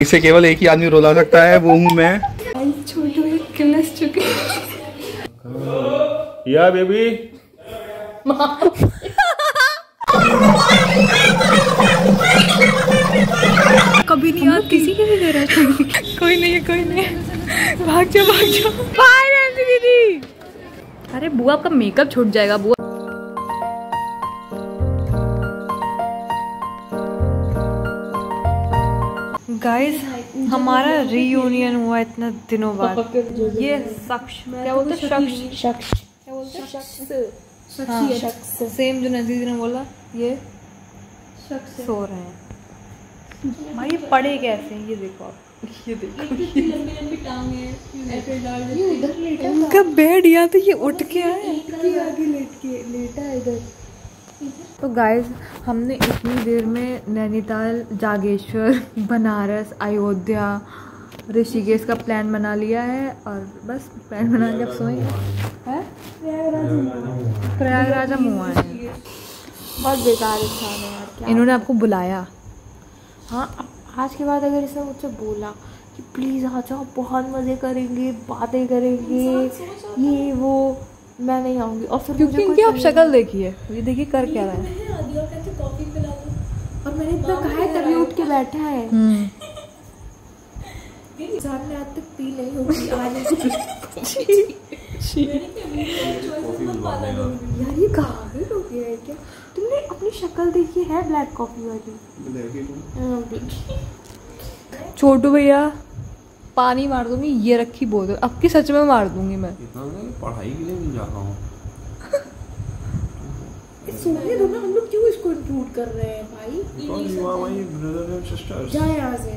इसे केवल एक ही आदमी रुला सकता है, वो हूँ मैं। छोटू क्लस चुके या बेबी कभी नहीं यार, किसी के भी दे रहा है। कोई नहीं है, कोई नहीं है। भाग जाओ भाग जाओ। बाय नैन्सी दीदी। अरे बुआ आपका मेकअप छूट जाएगा बुआ। गाइस हमारा रीयूनियन हुआ इतना दिनों बाद। ये शख्स क्या बोलते हैं? शख्स क्या बोलते हैं? शख्स सेम जो नज़ीर ने बोला, ये शख्स सो रहे हैं। भाई ये पड़े कैसे हैं? ये देखो आप, ये देखो लंबी लंबी टांगे ऐसे डाल देते। उनका बेड यहाँ तो ये उठ के आए, आगे लेटा है इधर। तो गाइस हमने इतनी देर में नैनीताल, जागेश्वर, बनारस, अयोध्या, ऋषिकेश का प्लान बना लिया है और बस प्लान बना के अब सोएंगे। है प्रयागराज हम हुआ है। बहुत बेकार इंसान है यार। इन्होंने आपको बुलाया? हाँ, अब आज के बाद अगर इसने मुझसे बोला कि प्लीज़ आ जाओ, बहुत मज़े करेंगे, बातें करेंगे, ये वो, मैं नहीं आऊँगी। और फिर क्योंकि इनकी आप शक्ल देखिए, ये देखिए कर क्या रहा है। कॉफी पिला दो। और मैंने इतना कहा है तभी उठ के बैठा है। सामने आज तक पी नहीं होगी यार। ये पागल हो गया है क्या? तुमने अपनी शक्ल देखी है ब्लैक कॉफी वाली? छोटू भैया पानी मार दूंगी, ये रखी बोतल अब की सच में मार दूंगी मैं। पढ़ाई के लिए नहीं जा रहा हूँ। सोने दो ना, हम लोग क्यों इसको इंक्लूड कर रहे हैं भाई? जा यहाँ से।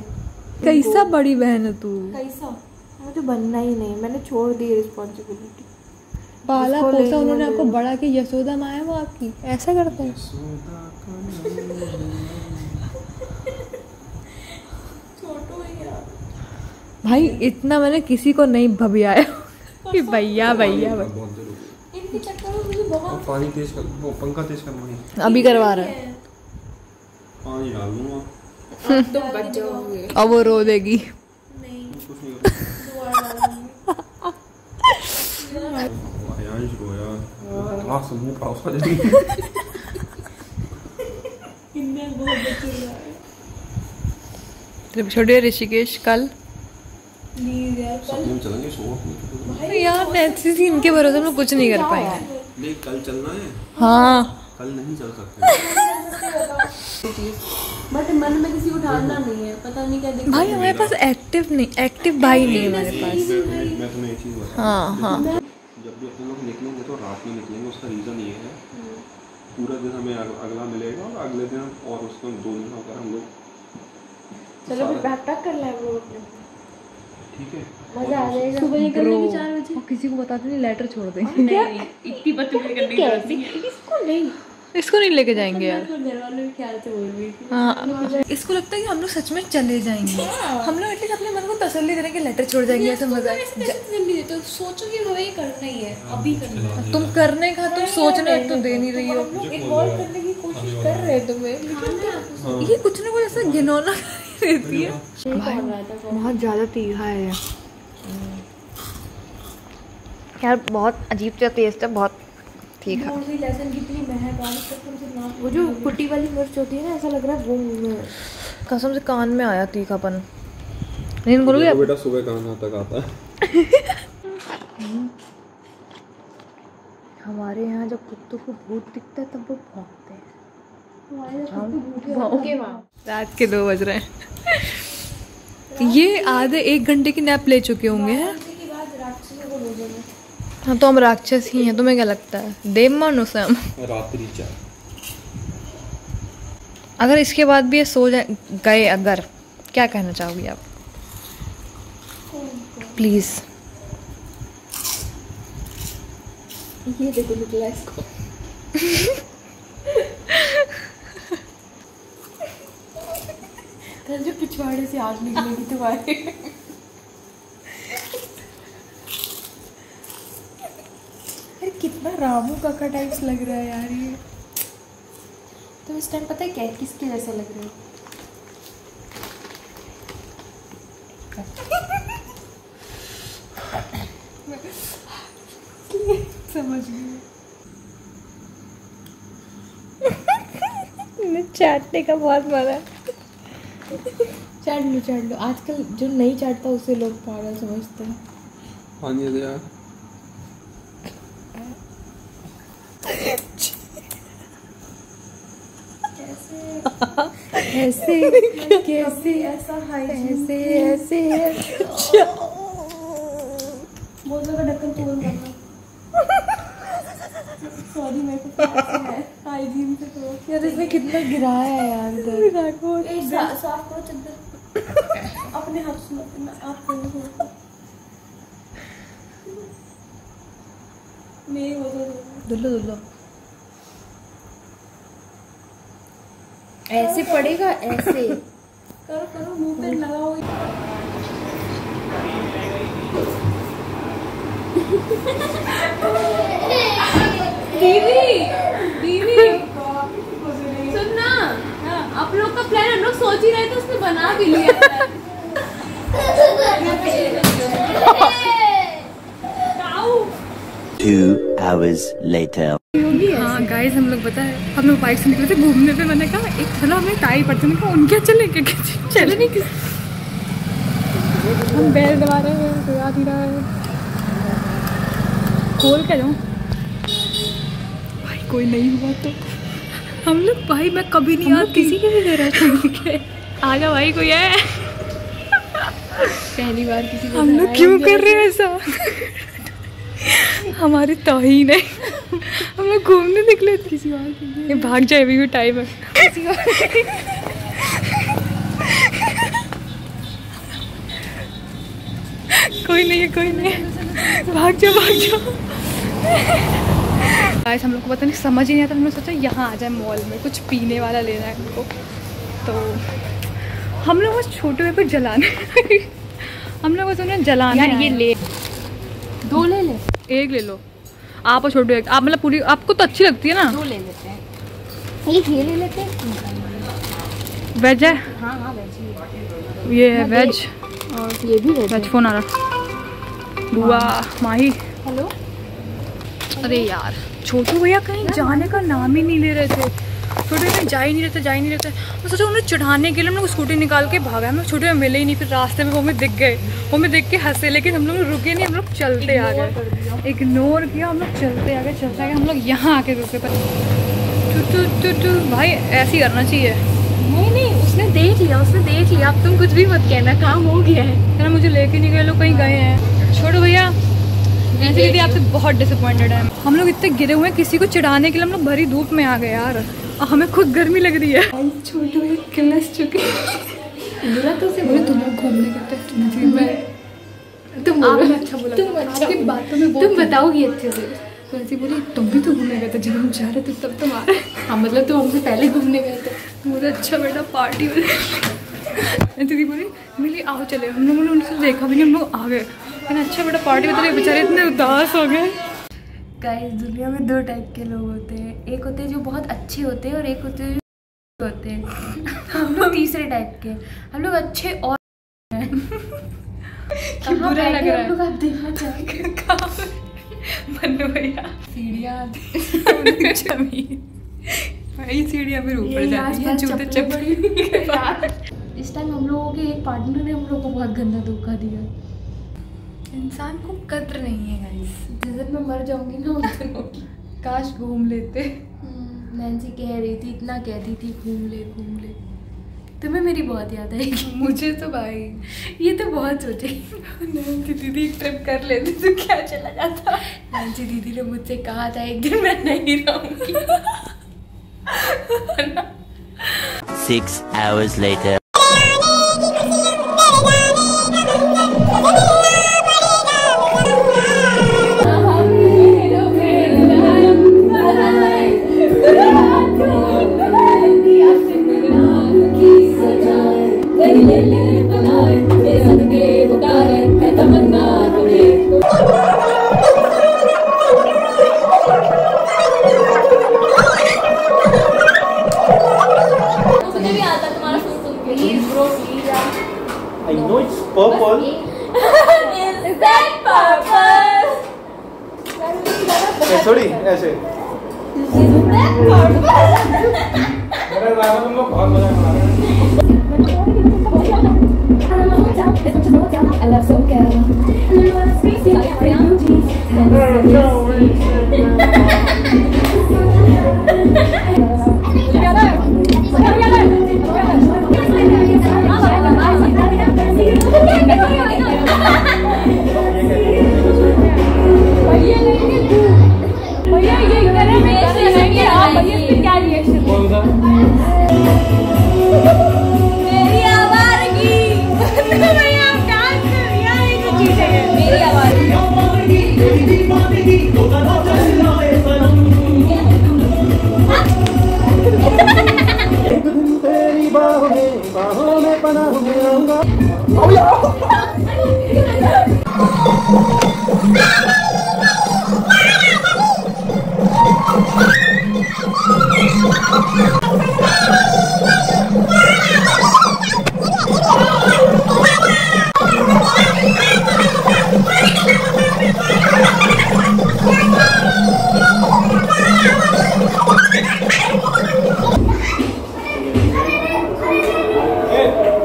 कैसा बड़ी बहन है तू? कैसा? मुझे बनना ही नहीं, मैंने छोड़ दी रिस्पॉन्सिबिलिटी। पाला पोसा उन्होंने आपको बड़ा कि यशोदा माँ है वो आपकी, ऐसा करते हैं। भाई इतना मैंने किसी को नहीं भबियाया कि भैया भैया। इनके चक्कर में मुझे बहुत पानी तेज कर, वो पंखा तेज कर। अभी करवा रहा है। पानी डाल दूंगा तुम बच जाओगे। अब वो रो देगी। नहीं कुछ नहीं छोटे ऋषिकेश कल यार नैन्सी जी, इनके भरोसे हम लोग कुछ नहीं कर पाएंगे। कल चलना है? हाँ कल नहीं चल सकते। बट मन में किसी को ठानना नहीं है, पता नहीं क्या दिक्कत। भाई हमारे पास एक्टिव भाई नहीं है हमारे पास। मैं तुम्हें एक चीज बताऊं। हाँ जब भी अपन लोग निकलेंगे तो रात में निकलेंगे। उसका रीजन ये है, पूरा दिन हमें अगला मिलेगा और अगले दिन और उसको 2 दिन होकर हम लोग चलो फिर पैक कर ले हम लोग अपने। ठीक है, मजा आ जाएगा। सुबह निकलने की 4 बजे। और किसी को बताते नहीं, लेटर छोड़ देंगे। क्या इतनी बदतमीजी करने की जरूरत नहीं है। इसको नहीं लेके जाएंगे यार। घर वालों के ख्याल से बोल रही थी। हाँ, इसको लगता है कि हम लोग सच में चले जाएंगे। हम लोग एटलीस्ट अपने मन को तसल्ली देने के लेटर छोड़ जाएंगे, ऐसा मजा। तो सोचो कि हमें ये करना ही है, अभी करना है। तुम करने का, तुम सोचने तो दे नहीं रही हो। इन्वॉल्व करने की कोशिश कर रहे हैं तुम्हें। ये कुछ ना कुछ ऐसा घिनौना रहती है। बहुत ज़्यादा तीखा है यार, बहुत अजीब सा टेस्ट है, बहुत तीखा। लहसुन कितनी महक आ रही। वो जो कुटी वाली मिर्च होती है ना, ऐसा लग रहा है वो मुंह में। कसम से कान में आया तीखापन। नहीं बोलोगे बेटा, सुबह कान तक आता है। हमारे यहाँ जब कुत्तों को भूत दिखता है तब वो भौंकते हैं। रात के 2 बज रहे हैं। ये आधे 1 घंटे की नैप ले चुके होंगे हैं। हाँ तो हम राक्षस ही हैं, तुम्हें क्या लगता है? देव मानुस है हम। रात्रि 4। अगर इसके बाद भी ये सो गए, अगर क्या कहना चाहोगी आप? प्लीज। ये देखो निकला इसको। जो पिछवाड़े से आग निकलेगी तुम्हारे। अरे कितना रामू काका टाइप्स लग रहा है यार ये। तो इस टाइम पता है क्या किसके जैसे लग रहे हो? समझ गई। चाटने का बहुत मजा है। चाट लो। आजकल जो नहीं चाटता उसे लोग पागल समझते हैं। पानी दे यार। ऐसे कैसे ऐसा ऐसे बहुत ज़्यादा ढक्कन तोड़ करना। सॉरी मेरे को हाइजीन से तो यार इसने कितना गिराया है यार इधर। साफ करो चद्दर अपने हाथ से मत आप करो। नहीं हो तो धुलो ऐसे पड़ेगा ऐसे करो मुंह पे लगाओ। दीदी सुनना, आप लोग का प्लान हम लोग सोच ही रहे थे, उसने बना भी लिया। 2 hours later. हाँ गाइस, हम लोग पता है हम लोग बाइक से निकले थे घूमने पे। मैंने कहा एक चलो हमें टाई पड़ते, मैंने कहा उनके चले चले नहीं किस हम बैल दबा रहे हैं तो याद ही रहा है। खोल के जाऊँ भाई, कोई नहीं हुआ तो हम लोग भाई मैं कभी नहीं यार किसी के भी दे रहा आ जा भाई, कोई है पहली बार किसी को। हम लोग क्यों कर रहे हैं ऐसा? हमारी तौहीन है। हम लोग घूमने निकले थे किसी और के लिए। भाग जाए, अभी भी टाइम है। कोई नहीं है, भाग जाओ। गाइस हम लोग को पता नहीं, समझ ही नहीं आता। हमने सोचा यहाँ आ जाए मॉल में, कुछ पीने वाला लेना है हमको। तो हम लोग बस छोटे हुए पर जलाने हम लोग बस उन्हें जलाना यार। ये ले 2 ले ले, 1 ले लो आप और छोटू। आप मतलब पूरी आपको तो अच्छी लगती है ना? 2 ले लेते हैं। ये ले लेते हैं। वेज है? हाँ वेज ही। ये है वेज और ये भी वेज। फोन आ रहा। बुआ माही हेलो। अरे यार छोटू भैया कहीं जाने का नाम ही नहीं ले रहे थे। छोटे भैया जा ही नहीं रहते। मैं सोचा उन्हें चढ़ाने के लिए हम लोग स्कूटी निकाल के भागा। हम लोग छोटे भैया मिले ही नहीं। फिर रास्ते में वो हमें दिख गए, वो हमें देख के हंसे, लेकिन हम लोग रुके नहीं। हम लोग चलते आ गए, इग्नोर किया। हम लोग चलते आ गए। हम लोग यहाँ आके रुके। पर भाई ऐसे ही करना चाहिए। नहीं उसने देख लिया। अब तुम कुछ भी मत कहना, काम हो गया है। मुझे लेके नहीं गए, लोग कहीं गए हैं। छोटू भैया ऐसे दीदी आपसे बहुत डिसअपॉइंटेड है। हम लोग इतने गिरे हुए हैं, किसी को चिढ़ाने के लिए हम लोग भरी धूप में आ गए यार। हमें खुद गर्मी लग रही है। छोटू भैया किलस चुके बोला तो से बोले तुम लोग घूमने गए थे। तुम अच्छा बोला, तुम अच्छी बातों में तुम बताओगी अच्छे से। तो ऐसी बोली तुम भी तो घूमने गए थे, जब हम जा रहे थे तब तुम आ रहे। हाँ मतलब तुम हमसे पहले घूमने गए थे। मुझे अच्छा बेटा पार्टी दीदी बोली मिली आओ चले। हम लोगों ने उनसे देखा भी नहीं, हम लोग आ गए। अच्छा बेटा पार्टी बता, बेचारे इतने उदास हो गए। गाइस दुनिया में 2 टाइप के लोग होते हैं, एक होते हैं जो बहुत अच्छे होते हैं और एक होते हैं जो होते हैं। हम लोग तीसरे टाइप के। हम लोग अच्छे और बुरा लग रहा है। हम लोग आप देखना चाहेंगे मन्नू भैया सीढ़ियाँ जमीन भाई, सीढ़ियाँ फिर ऊपर जाती हैं, जूते चप्पल। इस टाइम हम लोगों के एक पार्टनर ने हम लोग को बहुत गंदा धोखा दिया। इंसान को कद्र नहीं है गाइस। जिस दिन मैं मर जाऊंगी ना उस दिन होगी। काश घूम लेते। नैन्सी कह रही थी, इतना कहती थी घूम ले। तुम्हें मेरी बहुत याद आएगी। मुझे तो भाई ये तो बहुत सोचे। नैन्सी दीदी ट्रिप कर लेती तो क्या चला जाता। नैन्सी दीदी ने मुझसे कहा था एक दिन मैं नहीं रहूंगी। 6 hours later. I know it's purple. Is that purple? थोड़ी ऐसे तुम लोग बहुत मजा बना रहे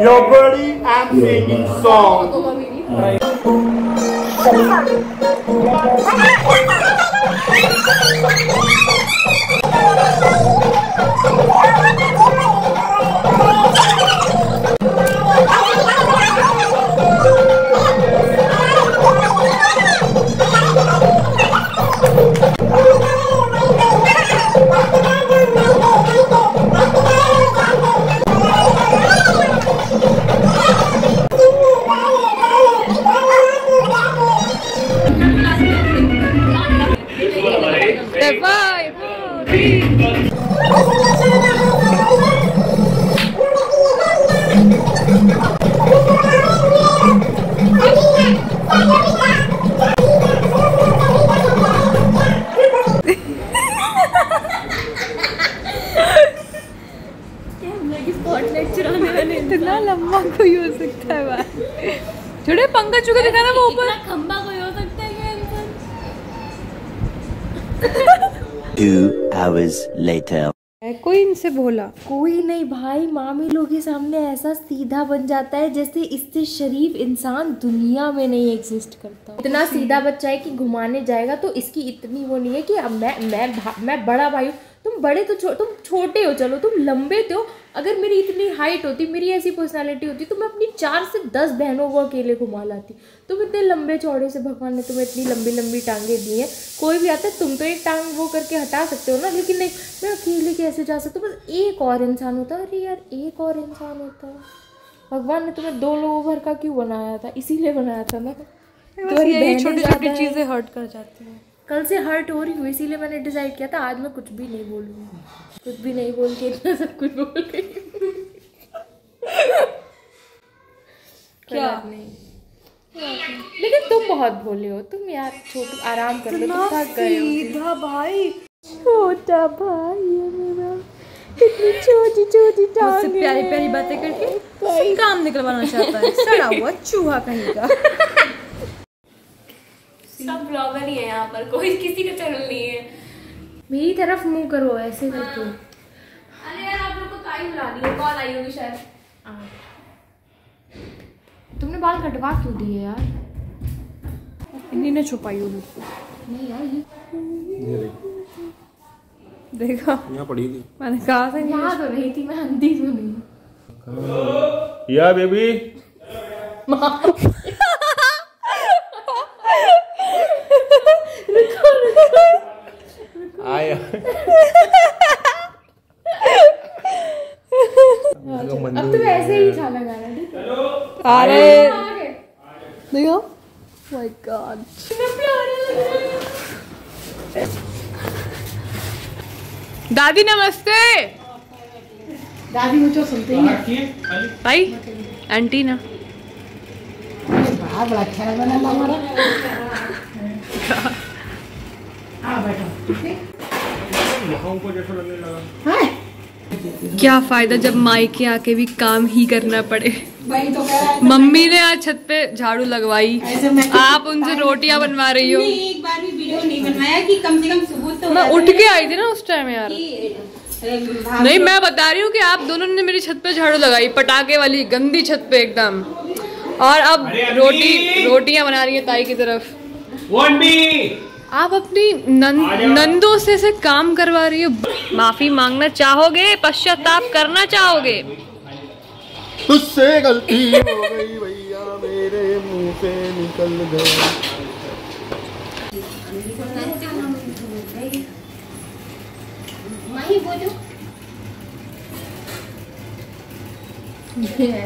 Your buddy, I'm singing song. इतना लंबा कोई हो सकता है भाई। छोड़े पंकज चुका दिखा ना वो ऊपर खंबा कोई हो सकता है क्या इंसान? 2 hours later. कोई इनसे बोला कोई नहीं भाई, मामी लोग के सामने ऐसा सीधा बन जाता है जैसे इससे शरीफ इंसान दुनिया में नहीं एग्जिस्ट करता। इतना सीधा बच्चा है कि घुमाने जाएगा तो इसकी इतनी वो नहीं है कि अब मैं बड़ा भाई हूँ, तुम बड़े तो तुम छोटे हो, चलो तुम लंबे तो। अगर मेरी इतनी हाइट होती, मेरी ऐसी पर्सनालिटी होती तो मैं अपनी 4 से 10 बहनों को अकेले घुमा लाती। तुम इतने लंबे चौड़े से भगवान ने तुम्हें इतनी लंबी लंबी टांगे दी हैं, कोई भी आता है तुम तो एक टांग वो करके हटा सकते हो ना, लेकिन नहीं, मैं अकेले कैसे जा सकती हूँ? बस एक और इंसान होता। अरे यार एक और इंसान होता। भगवान ने तुम्हें 2 लोगों भर का क्यों बनाया था? इसीलिए बनाया था ना। यही छोटी छोटी चीजें हर्ट कर जाती हैं। कल से हर्ट हो रही हूँ, इसीलिए मैंने डिसाइड किया था आज मैं कुछ भी नहीं बोलूँगी, कुछ भी नहीं बोल के इतना सब कुछ बोल गई। क्या नहीं, लेकिन तुम बहुत भोले हो तुम यार। छोटू आराम कर लो, तुम थक गए हो। सीधा भाई, छोटा भाई है मेरा, इतनी छोटी छोटी मुझसे प्यारी प्यारी बातें करके काम निकलवाना चाहता है, सड़ा हुआ चूहा कहीं का। सब ब्लॉगर ही है यहाँ पर, कोई किसी का चैनल नहीं है। मेरी तरफ मुंह करो ऐसे करके। अरे यार आप लोग को टाइम ला रही है, कॉल आई होगी शायद। तुमने बाल कटवा क्यों दिए यार? इन्हीं ने छुपाई होगी। नहीं यार ये देखा यहाँ पड़ी थी, मैंने कहा था यहाँ तो नहीं थी, मैं अंधी तो नहीं। या बेबी आया। अब तो ऐसे ही था लगाना। अरे देखो, माय गॉड, दादी नमस्ते। दादी मुझे सुनते ही भाई आंटी ना बड़ा ख्याल बना हमारा। हाँ बैठो। यहाँ ऊपर जैसा लगने लगा। हाँ क्या फायदा जब मायके आके भी काम ही करना पड़े। मम्मी ने आज छत पे झाड़ू लगवाई, आप उनसे रोटियां बनवा रही हो। एक बार भी वीडियो नहीं बनवाया कि कम से कम सुबह तो मैं उठ के आई थी ना उस टाइम यार। नहीं, मैं बता रही हूँ कि आप दोनों ने मेरी छत पे झाड़ू लगाई, पटाखे वाली गंदी छत पे एकदम, और अब रोटियां बना रही है ताई की तरफ। आप अपनी नंदों से काम करवा रही हो। माफी मांगना चाहोगे, पश्चाताप करना चाहोगे? तुझसे गलती हो गई भैया, मेरे मुंह से निकल गया।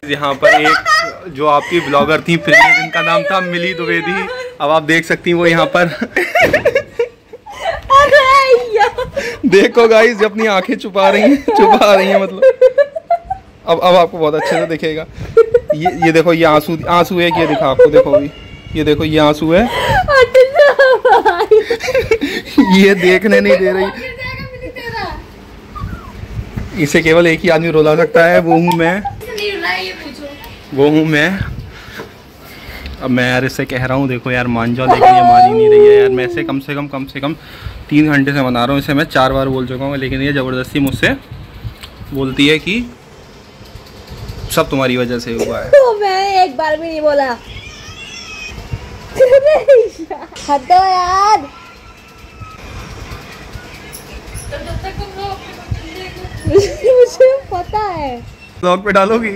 यहाँ पर एक जो आपकी ब्लॉगर थी फिल्मी, जिनका नाम था मिली द्विवेदी, अब आप देख सकती हैं वो यहाँ पर देखो गाइस, अपनी आंखें छुपा रही हैं मतलब। अब आपको बहुत अच्छे से दिखेगा। ये देखो, ये आंसू है कि ये दिखा आपको, देखो अभी ये देखो, ये आंसू है। ये देखने नहीं दे रही। इसे केवल एक ही आदमी रुला सकता है, वो हूँ मैं। अब मैं यार इससे कह रहा हूँ, देखो यार मान जाओ, लेकिन ये मान ही नहीं रही है यार। मैं इसे कम से कम 3 घंटे से मना रहा हूँ। इसे मैं 4 बार बोल चुका हूँ, लेकिन ये ज़बरदस्ती मुझसे बोलती है कि सब तुम्हारी वजह से हुआ है। तो मैं एक बार भी नहीं बोला। हटो यार। मुझे पता है। ब्लॉग पे डालोगी?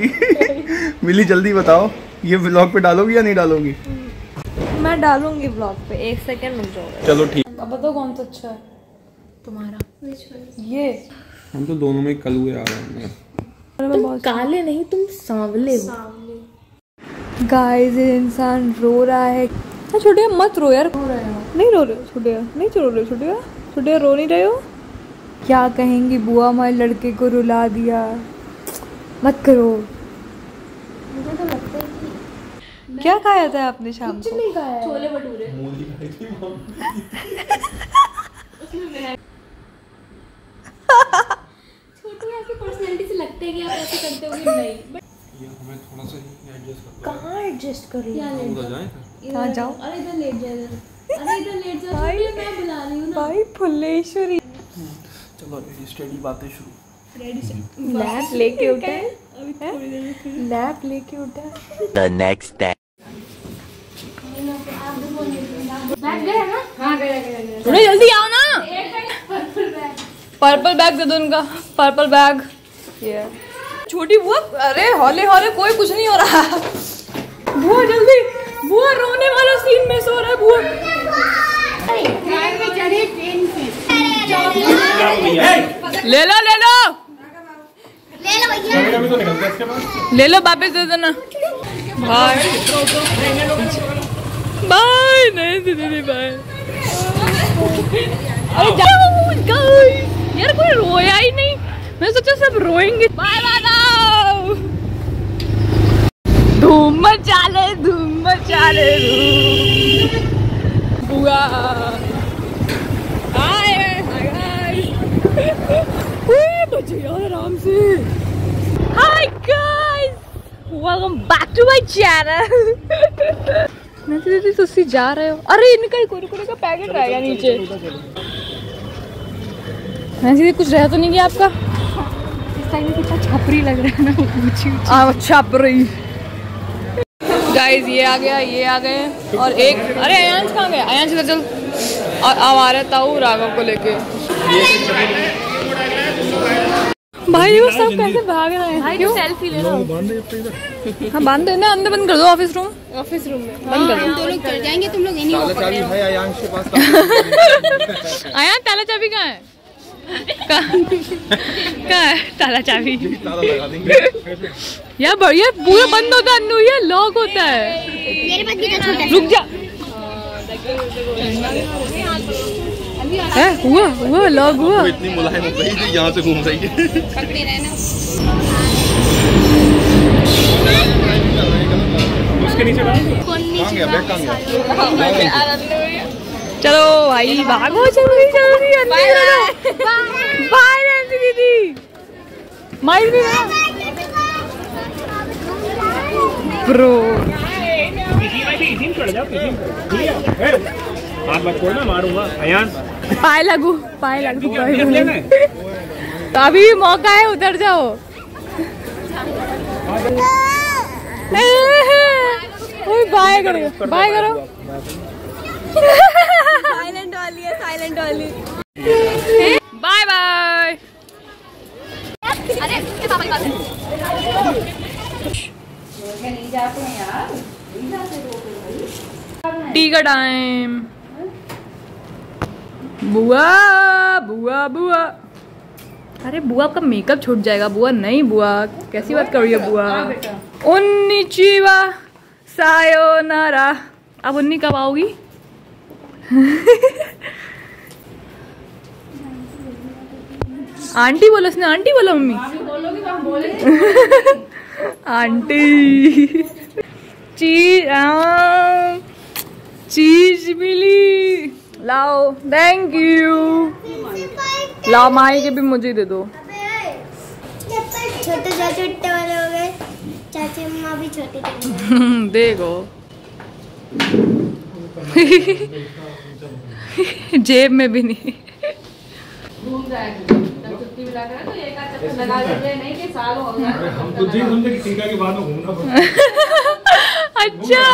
मिली जल्दी बताओ, ये ब्लॉग पे डालोगी या नहीं डालोगी? मैं डालूंगी ब्लॉग पे, 1 सेकंड रुक जाओ। चलो ठीक। अब बताओ कौन सा अच्छा है तुम्हारा? ये हम तो दोनों में कलुए आ रहे हैं। तुम काले नहीं, तुम सांवले हो। गाइस, ये इंसान रो रहा है। छोटिया मत रो यार। नहीं रो रहे हो छोटिया, नहीं रो रहे हो छोटिया, रो नहीं रहे हो? क्या कहेंगी बुआ, हमारे लड़के को रुला दिया। मत करो। मुझे तो लगता है कि क्या खाया था आपने शाम को? कुछ नहीं खाया, छोले भटूरे। छोटू ऐसी पर्सनालिटी से लगते हैं कि आप ऐसे करते होगे। नहीं, ये हमें थोड़ा सा एडजस्ट कर। कहाँ एडजस्ट कर रही है? कहाँ जाओ? अरे इधर लेट जा, अरे इधर लेट जा। मैं बुला रही हूँ ना भाई फुल्लेश्वरी। चलो स्टडी बातें शुरू। लैप लेके उठे, लैप लेके उठा। The next day. बैग गया ना? हाँ गया। थोड़ा जल्दी आओ ना। पर्पल बैग दे दो उनका, पर्पल बैग। ये छोटी बुआ, अरे हौले कोई कुछ नहीं हो रहा। बुआ जल्दी, बुआ रोने वाला सीन में सो रहा है बुआ। ले लो वापस दे देना। बाय नहीं दीदी बाय। यार कोई रोया ही नहीं, मैं सोचा सब रोएंगे। Bye bye. धूम मचा ले बुआ। बचे यार आराम से। Hi guys, welcome back to my channel. मैं सुस्ती जा रहे हो? अरे इनका ही कुरकुरे का पैकेट रहेगा नीचे। वैसे कुछ रह तो नहीं गया आपका? इस टाइम में कितना छपरी लग रहा है ना, छपरी। गाइस ये आ गए और एक, अरे अयांश कहाँ गया? अयांश इधर चल। और अब आ रहे ताऊ राघव को लेके। भाई वो सब कैसे भाग रहे हैं? भाई क्यों? सेल्फी ले लो। हाँ बांध देना, अंदर बंद कर दो। ऑफिस रूम में बंद कर दो। हम 2 लोग चल जाएंगे, तुम लोग इन्हीं को पकड़े रहो। अयांश के पास आया ताला चाबी कहाँ है? कहाँ है ताला चाबी? यार बढ़िया, पूरा बंद होता है, ये लॉक होता है। मेरे पास कितना छोटा रुक जा। हुआ लॉक हुआ। इतनी मुलायम हो गई जो यहाँ से घूम रही है। पकड़े रहना। उसके नीचे कहाँ गया बैग? कहाँ गया? चलो भाई भागो जल्दी। बाय दीदी। माइक भी है ब्रो। हाथ मत छोड़ना, मारूंगा। अयान पाए लगू तो अभी भी मौका है, उतर जाओ। बाय करो, बाय करो। साइलेंट वाली है, साइलेंट वाली। Bye bye. टी का टाइम। बुआ बुआ बुआ। अरे बुआ का मेकअप छूट जाएगा। बुआ नहीं, बुआ कैसी बात कर रही है बुआ। उन्नीचिवा सायोनारा। अब उन्नी कब आओगी? आंटी बोलो, उसने आंटी बोला। Mummy aunty. चीज मिली, लाओ। Thank you. लाओ, माई के भी मुझे दे दो। छोटे वाले हो गए, चाची अम्मा भी छोटे देखो। जेब में भी नहीं। घूम जाएगी छुट्टी मिला कर, तो एक आध चक्कर लगा देते, नहीं कि साल हो गया। हम तो जी समझे कि टीका के बाद में घूमना पड़ता। अच्छा,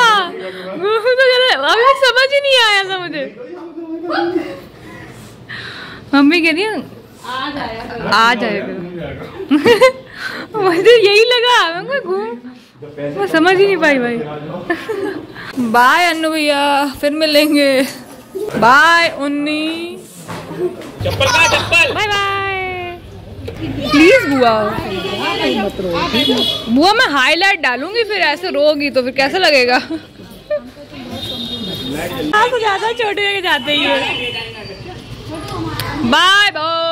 अभी समझ ही नहीं आया था मुझे। मम्मी कह रही है आ जाएगा। मुझे यही लगा, मैं घूम, मैं समझ ही नहीं पाई भाई। बाय अन्नू भैया, फिर मिलेंगे। बाय उन्नी। चप्पल कहाँ, चप्पल? Bye bye. प्लीज बुआ, बुआ मैं हाईलाइट डालूंगी, फिर ऐसे रोगी तो फिर कैसा लगेगा? ज्यादा छोटे लेके जाते ही। Bye bye.